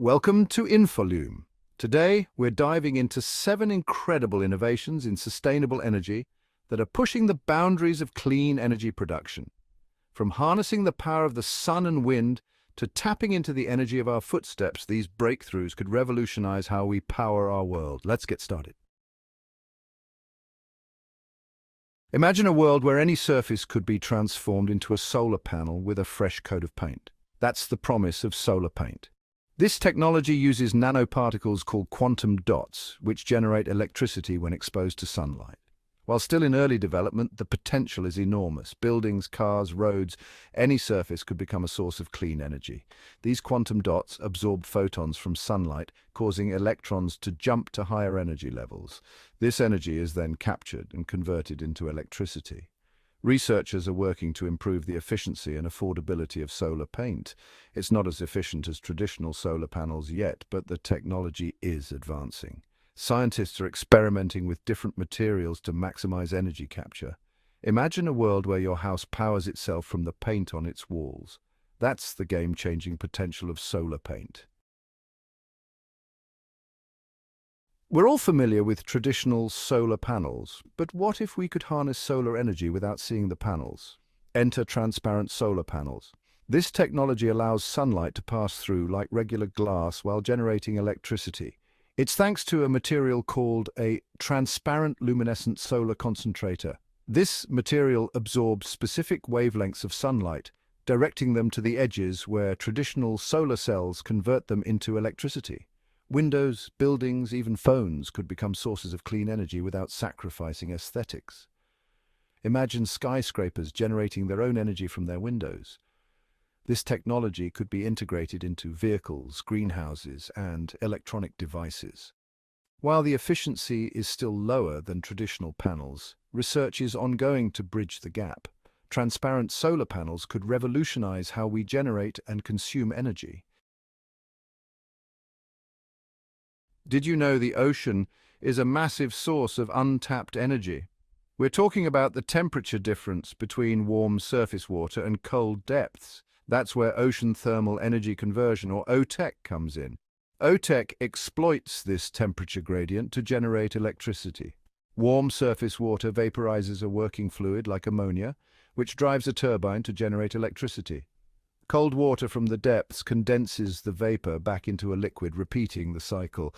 Welcome to Infolume. Today, we're diving into 7 incredible innovations in sustainable energy that are pushing the boundaries of clean energy production. From harnessing the power of the sun and wind to tapping into the energy of our footsteps, these breakthroughs could revolutionize how we power our world. Let's get started. Imagine a world where any surface could be transformed into a solar panel with a fresh coat of paint. That's the promise of solar paint. This technology uses nanoparticles called quantum dots, which generate electricity when exposed to sunlight. While still in early development, the potential is enormous. Buildings, cars, roads, any surface could become a source of clean energy. These quantum dots absorb photons from sunlight, causing electrons to jump to higher energy levels. This energy is then captured and converted into electricity. Researchers are working to improve the efficiency and affordability of solar paint. It's not as efficient as traditional solar panels yet, but the technology is advancing. Scientists are experimenting with different materials to maximize energy capture. Imagine a world where your house powers itself from the paint on its walls. That's the game-changing potential of solar paint. We're all familiar with traditional solar panels, but what if we could harness solar energy without seeing the panels? Enter transparent solar panels. This technology allows sunlight to pass through like regular glass while generating electricity. It's thanks to a material called a transparent luminescent solar concentrator. This material absorbs specific wavelengths of sunlight, directing them to the edges where traditional solar cells convert them into electricity. Windows, buildings, even phones could become sources of clean energy without sacrificing aesthetics. Imagine skyscrapers generating their own energy from their windows. This technology could be integrated into vehicles, greenhouses, and electronic devices. While the efficiency is still lower than traditional panels, research is ongoing to bridge the gap. Transparent solar panels could revolutionize how we generate and consume energy. Did you know the ocean is a massive source of untapped energy? We're talking about the temperature difference between warm surface water and cold depths. That's where ocean thermal energy conversion, or OTEC, comes in. OTEC exploits this temperature gradient to generate electricity. Warm surface water vaporizes a working fluid like ammonia, which drives a turbine to generate electricity. Cold water from the depths condenses the vapor back into a liquid, repeating the cycle.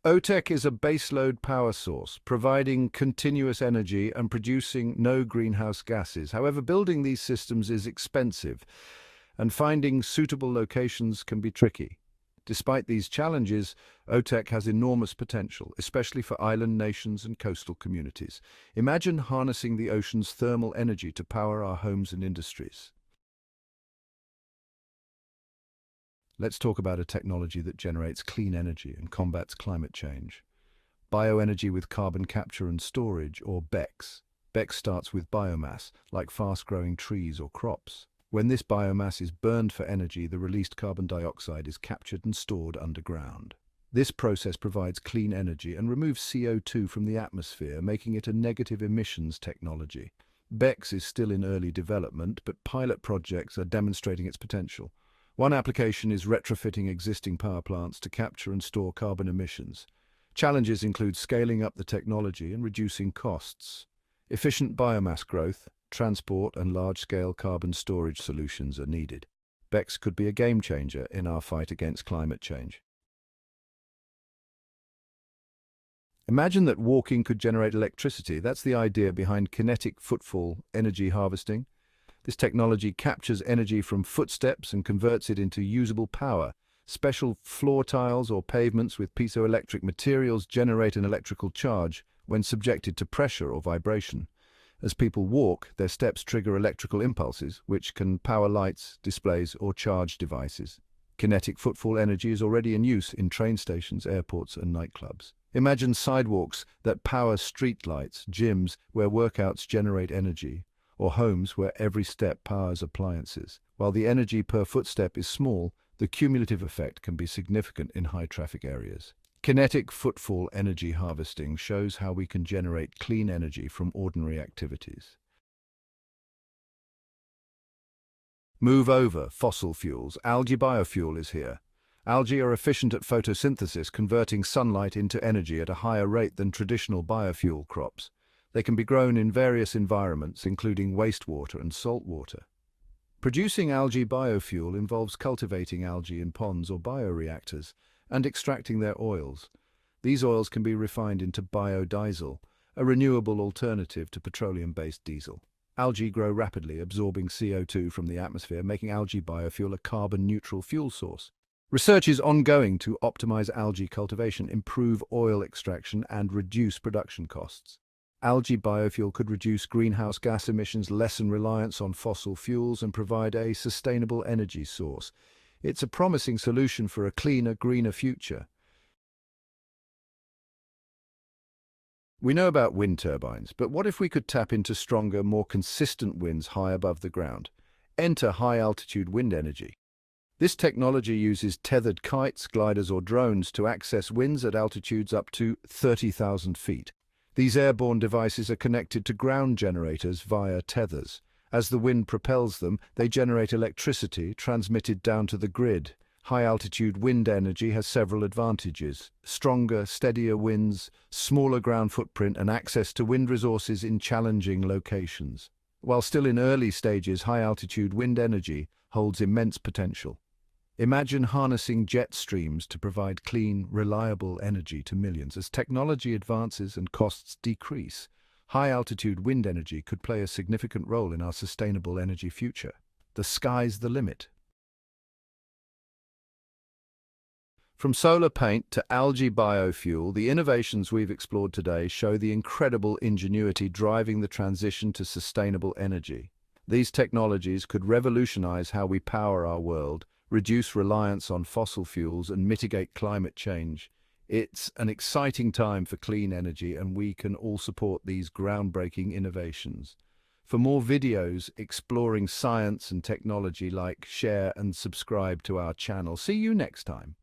OTEC is a baseload power source, providing continuous energy and producing no greenhouse gases. However, building these systems is expensive, and finding suitable locations can be tricky. Despite these challenges, OTEC has enormous potential, especially for island nations and coastal communities. Imagine harnessing the ocean's thermal energy to power our homes and industries. Let's talk about a technology that generates clean energy and combats climate change. Bioenergy with carbon capture and storage, or BECCS. BECCS starts with biomass, like fast-growing trees or crops. When this biomass is burned for energy, the released carbon dioxide is captured and stored underground. This process provides clean energy and removes CO2 from the atmosphere, making it a negative emissions technology. BECCS is still in early development, but pilot projects are demonstrating its potential. One application is retrofitting existing power plants to capture and store carbon emissions. Challenges include scaling up the technology and reducing costs. Efficient biomass growth, transport, and large-scale carbon storage solutions are needed. BECCS could be a game-changer in our fight against climate change. Imagine that walking could generate electricity. That's the idea behind kinetic footfall energy harvesting. This technology captures energy from footsteps and converts it into usable power. Special floor tiles or pavements with piezoelectric materials generate an electrical charge when subjected to pressure or vibration. As people walk, their steps trigger electrical impulses, which can power lights, displays, or charge devices. Kinetic footfall energy is already in use in train stations, airports, and nightclubs. Imagine sidewalks that power streetlights, gyms where workouts generate energy, or homes where every step powers appliances. While the energy per footstep is small, the cumulative effect can be significant in high-traffic areas. Kinetic footfall energy harvesting shows how we can generate clean energy from ordinary activities. Move over fossil fuels. Algae biofuel is here. Algae are efficient at photosynthesis, converting sunlight into energy at a higher rate than traditional biofuel crops. They can be grown in various environments, including wastewater and saltwater. Producing algae biofuel involves cultivating algae in ponds or bioreactors and extracting their oils. These oils can be refined into biodiesel, a renewable alternative to petroleum-based diesel. Algae grow rapidly, absorbing CO2 from the atmosphere, making algae biofuel a carbon-neutral fuel source. Research is ongoing to optimize algae cultivation, improve oil extraction, and reduce production costs. Algae biofuel could reduce greenhouse gas emissions, lessen reliance on fossil fuels, and provide a sustainable energy source. It's a promising solution for a cleaner, greener future. We know about wind turbines, but what if we could tap into stronger, more consistent winds high above the ground? Enter high-altitude wind energy. This technology uses tethered kites, gliders, or drones to access winds at altitudes up to 30,000 feet. These airborne devices are connected to ground generators via tethers. As the wind propels them, they generate electricity transmitted down to the grid. High-altitude wind energy has several advantages: stronger, steadier winds, smaller ground footprint, and access to wind resources in challenging locations. While still in early stages, high-altitude wind energy holds immense potential. Imagine harnessing jet streams to provide clean, reliable energy to millions. As technology advances and costs decrease, high-altitude wind energy could play a significant role in our sustainable energy future. The sky's the limit. From solar paint to algae biofuel, the innovations we've explored today show the incredible ingenuity driving the transition to sustainable energy. These technologies could revolutionize how we power our world, reduce reliance on fossil fuels, and mitigate climate change. It's an exciting time for clean energy, and we can all support these groundbreaking innovations. For more videos exploring science and technology, like, share, and subscribe to our channel. See you next time.